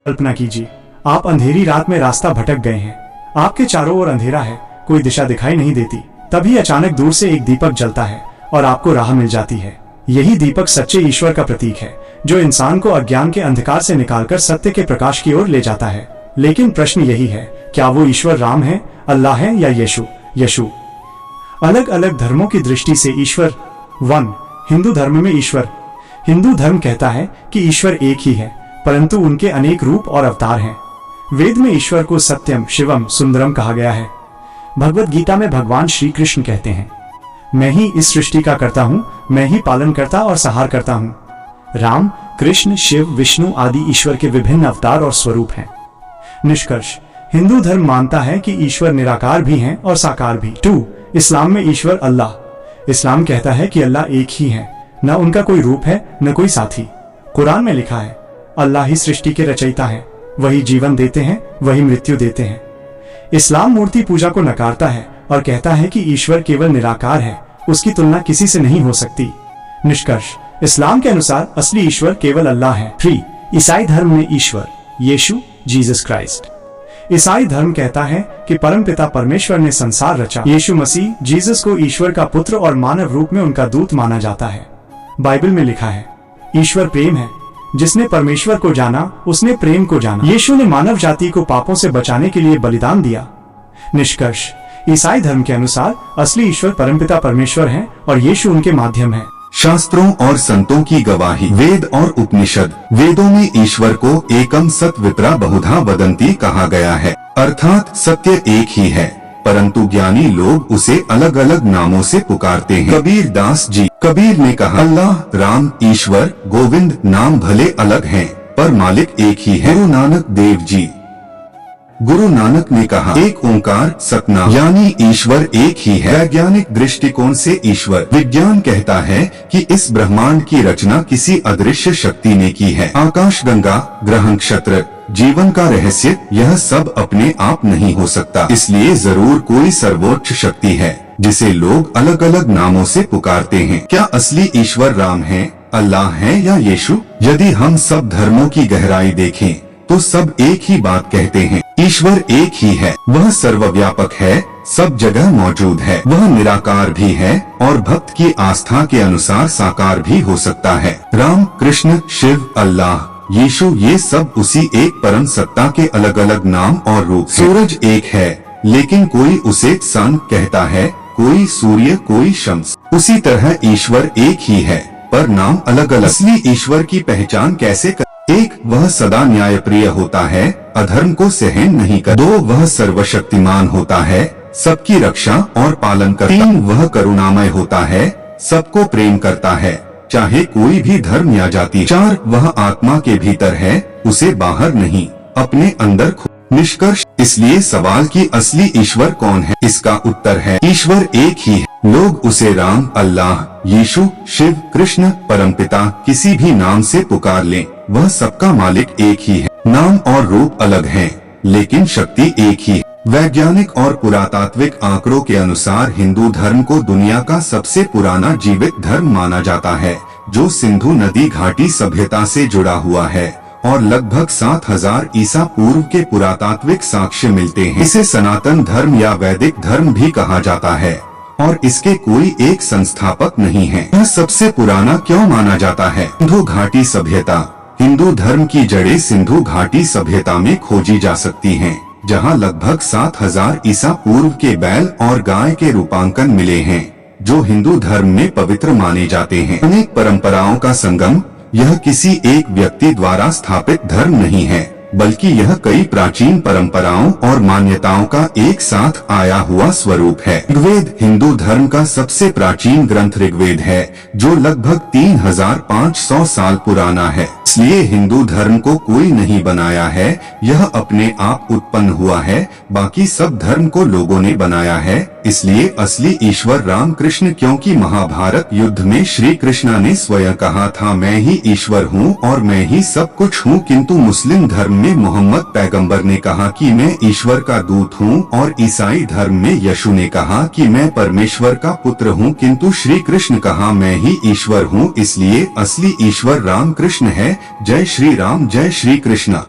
कल्पना कीजिए, आप अंधेरी रात में रास्ता भटक गए हैं। आपके चारों ओर अंधेरा है, कोई दिशा दिखाई नहीं देती। तभी अचानक दूर से एक दीपक जलता है और आपको राह मिल जाती है। यही दीपक सच्चे ईश्वर का प्रतीक है, जो इंसान को अज्ञान के अंधकार से निकालकर सत्य के प्रकाश की ओर ले जाता है। लेकिन प्रश्न यही है, क्या वो ईश्वर राम है, अल्लाह है या यीशु? अलग अलग धर्मों की दृष्टि से ईश्वर। 1. हिंदू धर्म में ईश्वर। हिंदू धर्म कहता है कि ईश्वर एक ही है, परंतु उनके अनेक रूप और अवतार हैं। वेद में ईश्वर को सत्यम, शिवम, सुंदरम कहा गया है। भगवत गीता में भगवान श्री कृष्ण कहते हैं, मैं ही इस सृष्टि का करता हूँ, मैं ही पालन करता और संहार करता हूँ। राम, कृष्ण, शिव, विष्णु आदि ईश्वर के विभिन्न अवतार और स्वरूप हैं। निष्कर्ष, हिंदू धर्म मानता है कि ईश्वर निराकार भी हैं और साकार भी। 2. इस्लाम में ईश्वर अल्लाह। इस्लाम कहता है कि अल्लाह एक ही है, न उनका कोई रूप है, न कोई साथी। कुरान में लिखा है, अल्लाह ही सृष्टि के रचयिता है, वही जीवन देते हैं, वही मृत्यु देते हैं। इस्लाम मूर्ति पूजा को नकारता है और कहता है कि ईश्वर केवल निराकार है, उसकी तुलना किसी से नहीं हो सकती। निष्कर्ष, इस्लाम के अनुसार असली ईश्वर केवल अल्लाह है। 3. ईसाई धर्म में ईश्वर यीशु, जीसस क्राइस्ट। ईसाई धर्म कहता है कि परमपिता परमेश्वर ने संसार रचा। यीशु मसीह, जीसस को ईश्वर का पुत्र और मानव रूप में उनका दूत माना जाता है। बाइबल में लिखा है, ईश्वर प्रेम है, जिसने परमेश्वर को जाना उसने प्रेम को जाना। यीशु ने मानव जाति को पापों से बचाने के लिए बलिदान दिया। निष्कर्ष, ईसाई धर्म के अनुसार असली ईश्वर परमपिता परमेश्वर हैं और यीशु उनके माध्यम है। शास्त्रों और संतों की गवाही। वेद और उपनिषद। वेदों में ईश्वर को एकम सत विप्रा बहुधा वदंती कहा गया है, अर्थात सत्य एक ही है, परंतु ज्ञानी लोग उसे अलग अलग नामों से पुकारते हैं। कबीर दास जी। कबीर ने कहा, अल्लाह, राम, ईश्वर, गोविंद नाम भले अलग हैं, पर मालिक एक ही है। गुरु नानक देव जी। गुरु नानक ने कहा, एक ओंकार सतनाम, यानी ईश्वर एक ही है। वैज्ञानिक दृष्टिकोण से ईश्वर। विज्ञान कहता है कि इस ब्रह्मांड की रचना किसी अदृश्य शक्ति ने की है। आकाश गंगा, ग्रह नक्षत्र, जीवन का रहस्य, यह सब अपने आप नहीं हो सकता, इसलिए जरूर कोई सर्वोच्च शक्ति है जिसे लोग अलग अलग नामों से पुकारते हैं। क्या असली ईश्वर राम है, अल्लाह है या यीशु? यदि हम सब धर्मों की गहराई देखें तो सब एक ही बात कहते हैं, ईश्वर एक ही है। वह सर्वव्यापक है, सब जगह मौजूद है। वह निराकार भी है और भक्त की आस्था के अनुसार साकार भी हो सकता है। राम, कृष्ण, शिव, अल्लाह, यीशु, ये सब उसी एक परम सत्ता के अलग अलग नाम और रूप। सूरज एक है, लेकिन कोई उसे सन कहता है, कोई सूर्य, कोई शम्स। उसी तरह ईश्वर एक ही है, पर नाम अलग अलग। असली ईश्वर की पहचान कैसे कर? 1. वह सदा न्यायप्रिय होता है, अधर्म को सहन नहीं कर। 2. वह सर्वशक्तिमान होता है, सबकी रक्षा और पालन करता। 3. वह करुणामय होता है, सबको प्रेम करता है, चाहे कोई भी धर्म या जाति। 4. वह आत्मा के भीतर है, उसे बाहर नहीं, अपने अंदर। निष्कर्ष, इसलिए सवाल कि असली ईश्वर कौन है, इसका उत्तर है ईश्वर एक ही है। लोग उसे राम, अल्लाह, यीशु, शिव, कृष्ण, परमपिता किसी भी नाम से पुकार लें, वह सबका मालिक एक ही है। नाम और रूप अलग हैं, लेकिन शक्ति एक ही है। वैज्ञानिक और पुरातात्विक आंकड़ों के अनुसार हिंदू धर्म को दुनिया का सबसे पुराना जीवित धर्म माना जाता है, जो सिंधु नदी घाटी सभ्यता से जुड़ा हुआ है और लगभग 7000 ईसा पूर्व के पुरातात्विक साक्ष्य मिलते हैं। इसे सनातन धर्म या वैदिक धर्म भी कहा जाता है और इसके कोई एक संस्थापक नहीं है। यह सबसे पुराना क्यों माना जाता है? सिंधु घाटी सभ्यता। हिंदू धर्म की जड़ें सिंधु घाटी सभ्यता में खोजी जा सकती हैं, जहां लगभग 7000 ईसा पूर्व के बैल और गाय के रूपांकन मिले हैं, जो हिंदू धर्म में पवित्र माने जाते हैं। अनेक परंपराओं का संगम। यह किसी एक व्यक्ति द्वारा स्थापित धर्म नहीं है, बल्कि यह कई प्राचीन परंपराओं और मान्यताओं का एक साथ आया हुआ स्वरूप है। ऋग्वेद हिंदू धर्म का सबसे प्राचीन ग्रंथ ऋग्वेद है, जो लगभग 3500 साल पुराना है। इसलिए हिंदू धर्म को कोई नहीं बनाया है, यह अपने आप उत्पन्न हुआ है। बाकी सब धर्म को लोगों ने बनाया है। इसलिए असली ईश्वर राम कृष्ण, क्योंकि महाभारत युद्ध में श्री कृष्ण ने स्वयं कहा था, मैं ही ईश्वर हूँ और मैं ही सब कुछ हूँ। किंतु मुस्लिम धर्म में मोहम्मद पैगंबर ने कहा कि मैं ईश्वर का दूत हूँ और ईसाई धर्म में यीशु ने कहा कि मैं परमेश्वर का पुत्र हूँ, किंतु श्री कृष्ण कहा मैं ही ईश्वर हूँ। इसलिए असली ईश्वर राम कृष्ण है। जय श्री राम, जय श्री कृष्ण।